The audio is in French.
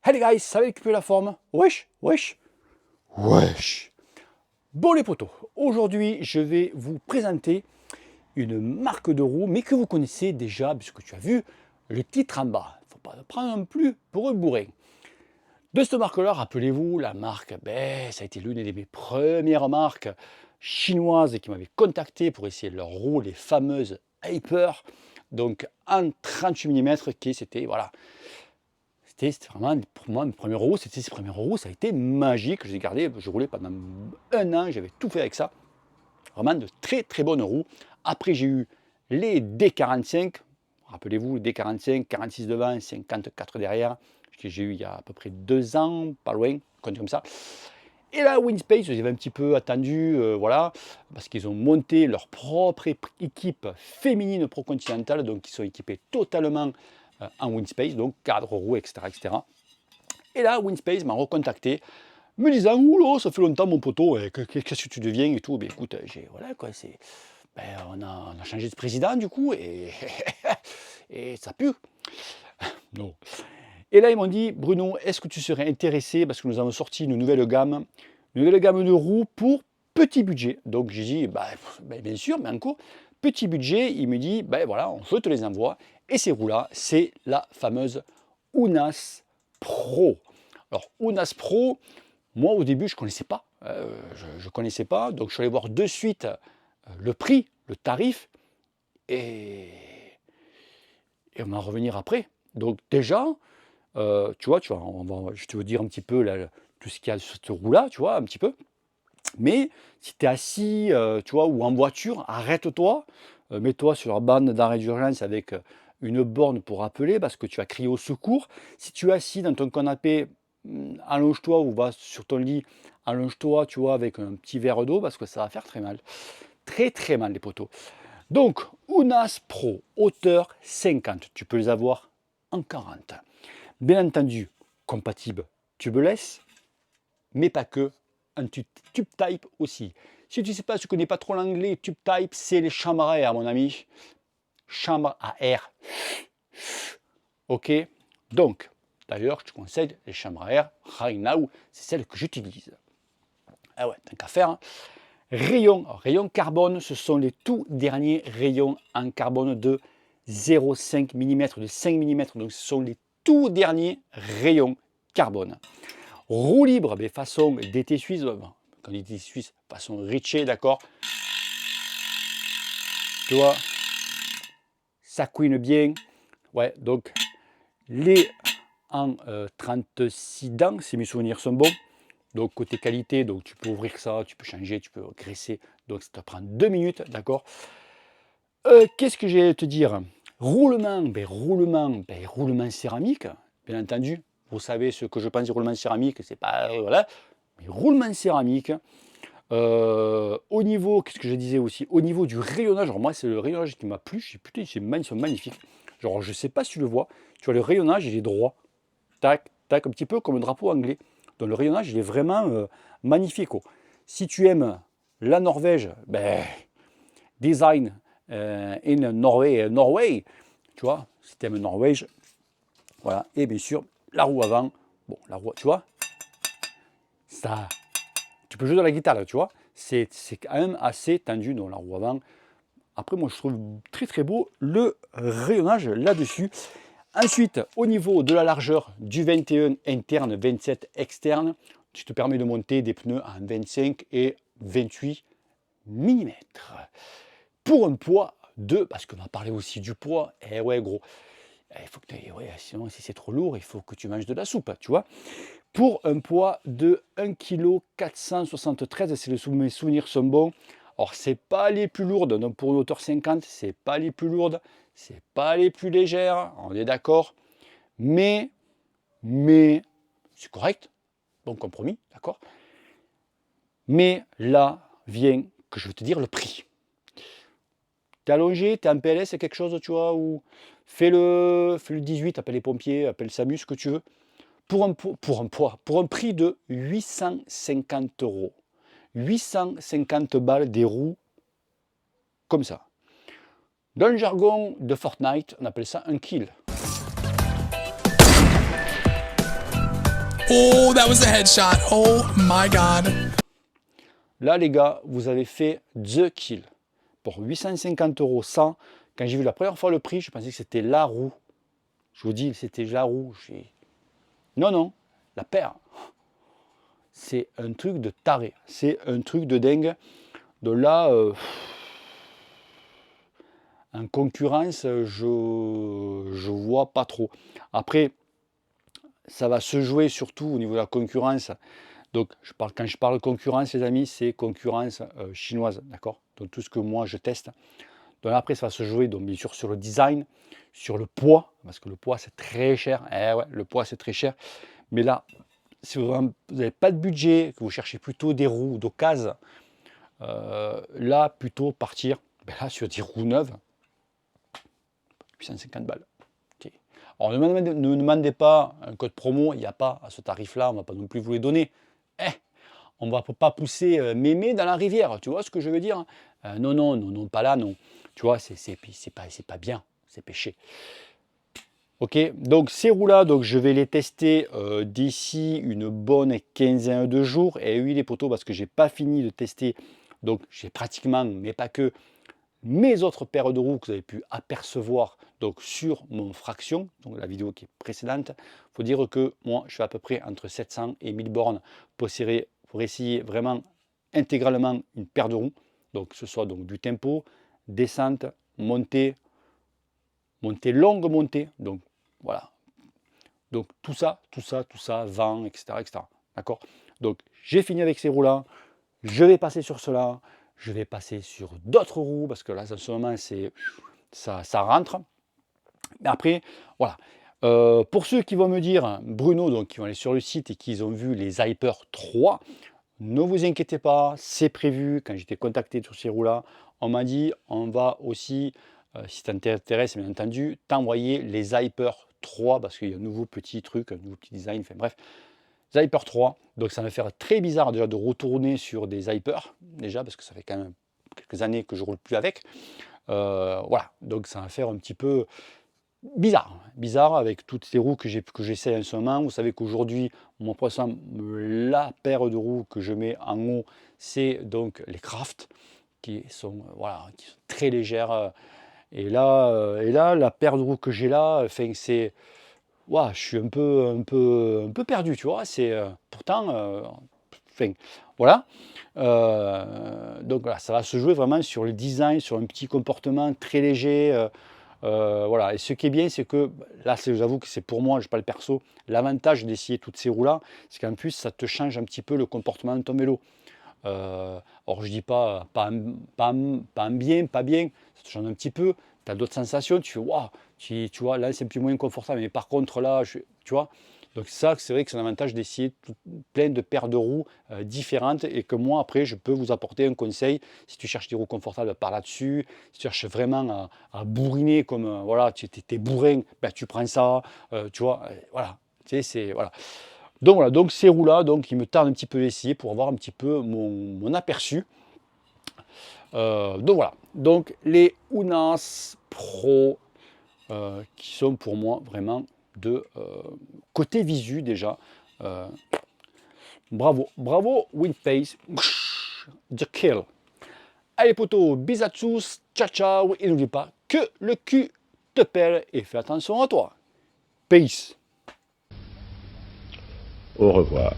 Hey guys, ça va récupérer la forme? Wesh, wesh, wesh. Bon les potos, aujourd'hui je vais vous présenter une marque de roues, mais que vous connaissez déjà, puisque tu as vu le titre en bas. Il ne faut pas le prendre non plus pour un bourrin. De cette marque-là, rappelez-vous, la marque, ça a été l'une des mes premières marques chinoises qui m'avaient contacté pour essayer leurs roues, les fameuses Hyper, donc en 38 mm, qui c'était, voilà. C'était vraiment, pour moi, mes premiers roues, c'était ces premiers roues, ça a été magique. Je les ai gardés, je roulais pendant un an, j'avais tout fait avec ça. Vraiment de très très bonnes roues. Après, j'ai eu les D45, rappelez-vous, les D45, 46 devant, 54 derrière, que j'ai eu il y a à peu près 2 ans, pas loin, compte comme ça. Et là, Winspace, j'avais un petit peu attendu, voilà, parce qu'ils ont monté leur propre équipe féminine pro-continentale, donc ils sont équipés totalement en Winspace, donc cadre, roue, etc., etc. Et là, Winspace m'a recontacté, me disant, oula, ça fait longtemps mon poteau, qu'est-ce que tu deviens et tout. Ben écoute, voilà quoi, on a changé de président du coup, et, et ça pue. Non. Et là, ils m'ont dit, Bruno, est-ce que tu serais intéressé, parce que nous avons sorti une nouvelle gamme de roues pour petit budget. Donc j'ai dit, bien sûr, mais encore, petit budget. Il me dit, voilà, je te les envoie. Et ces roues-là, c'est la fameuse Unas Pro. Alors, Unas Pro, moi au début, je ne connaissais pas. Je ne connaissais pas, donc je suis allé voir de suite le prix, le tarif, et on va en revenir après. Donc déjà, tu vois, je te veux dire un petit peu là, tout ce qu'il y a sur cette roue-là, tu vois, un petit peu. Mais si tu es assis, tu vois, ou en voiture, arrête-toi, mets-toi sur la bande d'arrêt d'urgence avec une borne pour appeler parce que tu vas crier au secours. Si tu es assis dans ton canapé, allonge-toi ou va sur ton lit, allonge-toi, tu vois, avec un petit verre d'eau parce que ça va faire très mal. Très très mal les poteaux. Donc, Unas Pro, hauteur 50, tu peux les avoir en 40. Bien entendu, compatible tubeless, mais pas que, un tube type aussi. Si tu ne sais pas, si tu ne connais pas trop l'anglais, tube type, c'est les chambres à air, mon ami. Chambre à air. Ok. Donc, d'ailleurs, je te conseille les chambres à air right now, c'est celle que j'utilise. Ah ouais, tant qu'à faire. Hein. Rayons carbone, ce sont les tout derniers rayons en carbone de 0,5 mm, de 5 mm. Donc, ce sont les tout derniers rayons carbone. Roue libre, mais façon DT suisse, quand on dit DT suisse, façon Ritchie, d'accord. Tu vois, ça couine bien. Ouais, donc les en 36 dents, si mes souvenirs sont bons. Donc côté qualité, donc tu peux ouvrir ça, tu peux changer, tu peux graisser. Donc ça te prend 2 minutes, d'accord. Qu'est-ce que j'ai à te dire? Roulement, roulement céramique, bien entendu. Vous savez ce que je pense du roulement céramique, c'est pas voilà, mais roulement céramique. Au niveau, qu'est-ce que je disais aussi? Au niveau du rayonnage, alors moi c'est le rayonnage qui m'a plu. Je dis putain, ils sont magnifiques. Genre je sais pas si tu le vois, tu vois le rayonnage il est droit, tac, tac, un petit peu comme un drapeau anglais. Donc le rayonnage il est vraiment magnifique. Oh. Si tu aimes la Norvège, design in Norway, tu vois, si tu aimes Norvège, voilà. Et bien sûr la roue avant, bon la roue, tu vois, ça. Tu peux jouer de la guitare, là, tu vois. C'est quand même assez tendu dans la roue avant. Après, moi, je trouve très très beau le rayonnage là-dessus. Ensuite, au niveau de la largeur du 21 interne, 27 externe, tu te permets de monter des pneus en 25 et 28 mm. Pour un poids de, parce qu'on va parler aussi du poids, eh ouais gros, il faut que sinon si c'est trop lourd, il faut que tu manges de la soupe, tu vois. Pour un poids de 1,473 kg, si mes souvenirs sont bons. Alors, c'est pas les plus lourdes, donc pour une hauteur 50, c'est pas les plus lourdes, c'est pas les plus légères, on est d'accord. Mais, c'est correct, bon compromis, d'accord. Mais là vient que je vais te dire le prix. T'es allongé, t'es en PLS, c'est quelque chose, tu vois, ou fais le 18, appelle les pompiers, appelle SAMU, ce que tu veux. Pour un prix de 850 €. 850 balles des roues comme ça. Dans le jargon de Fortnite, on appelle ça un kill. Oh, that was a headshot. Oh my God. Là, les gars, vous avez fait the kill. Pour 850 euros, 100. Quand j'ai vu la première fois le prix, je pensais que c'était la roue. Je vous dis, c'était la roue. Non, non, la paire. C'est un truc de taré. C'est un truc de dingue. De là, en concurrence, je vois pas trop. Après, ça va se jouer surtout au niveau de la concurrence. Donc, quand je parle de concurrence, les amis, c'est concurrence chinoise, d'accord? Donc, tout ce que moi, je teste. Donc, après, ça va se jouer, donc, bien sûr, sur le design, sur le poids, parce que le poids, c'est très cher. Eh ouais, le poids, c'est très cher. Mais là, si vous n'avez pas de budget, que vous cherchez plutôt des roues d'occasion, là, plutôt partir là, sur des roues neuves, 850 balles. Okay. Alors, ne demandez pas un code promo, il n'y a pas à ce tarif-là, on ne va pas non plus vous les donner. On ne va pas pousser mémé dans la rivière, tu vois ce que je veux dire? Non, non, non, non, pas là, non. Tu vois, c'est pas bien, c'est péché. Ok, donc ces roues-là, donc je vais les tester d'ici une bonne quinzaine de jours. Et oui, les poteaux, parce que j'ai pas fini de tester, donc j'ai pratiquement, mais pas que, mes autres paires de roues que vous avez pu apercevoir donc sur mon fraction, donc la vidéo qui est précédente. Il faut dire que moi, je fais à peu près entre 700 et 1000 bornes pour essayer vraiment intégralement une paire de roues. Donc, que ce soit donc du tempo, descente, montée, longue montée. Donc, voilà. Donc, tout ça, vent, etc. etc. D'accord? Donc, j'ai fini avec ces roues-là. Je vais passer sur cela. Je vais passer sur d'autres roues parce que là, en ce moment, ça rentre. Mais après, voilà. Pour ceux qui vont me dire, Bruno, donc qui vont aller sur le site et qui ont vu les Hyper 3, ne vous inquiétez pas, c'est prévu. Quand j'étais contacté sur ces roues-là, on m'a dit, on va aussi, si ça t'intéresse, bien entendu, t'envoyer les Hyper 3 parce qu'il y a un nouveau petit truc, un nouveau petit design, enfin bref. Hyper 3, donc ça va me faire très bizarre déjà de retourner sur des Hyper, déjà parce que ça fait quand même quelques années que je roule plus avec. Voilà, donc ça va faire un petit peu bizarre avec toutes ces roues que j'essaie en ce moment. Vous savez qu'aujourd'hui, mon poisson, la paire de roues que je mets en haut, c'est donc les Craft qui sont, voilà, qui sont très légères. Et là, la paire de roues que j'ai là, enfin, c'est ouah, je suis un peu perdu, tu vois. C'est pourtant, enfin, voilà. Donc voilà, ça va se jouer vraiment sur le design, sur un petit comportement très léger. Voilà. Et ce qui est bien, c'est que là, j'avoue que c'est pour moi, je parle perso. L'avantage d'essayer toutes ces roues-là, c'est qu'en plus, ça te change un petit peu le comportement de ton vélo. Alors je dis pas bien, pas bien, ça te change un petit peu, tu as d'autres sensations, tu fais waouh, tu vois, là c'est un petit moins confortable, mais par contre là, tu vois, donc ça c'est vrai que c'est un avantage d'essayer plein de paires de roues différentes et que moi après je peux vous apporter un conseil si tu cherches des roues confortables par là-dessus, si tu cherches vraiment à bourriner comme voilà, tu es bourrin, ben, tu prends ça, tu vois, voilà, tu sais, c'est voilà. Donc voilà, donc ces roues-là, donc il me tarde un petit peu d'essayer pour avoir un petit peu mon aperçu. Donc voilà, donc les Unas Pro qui sont pour moi vraiment de côté visu déjà. Bravo, bravo Winface, the kill. Allez potos, bis à tous, ciao ciao, et n'oublie pas que le cul te pèle et fais attention à toi. Peace. Au revoir.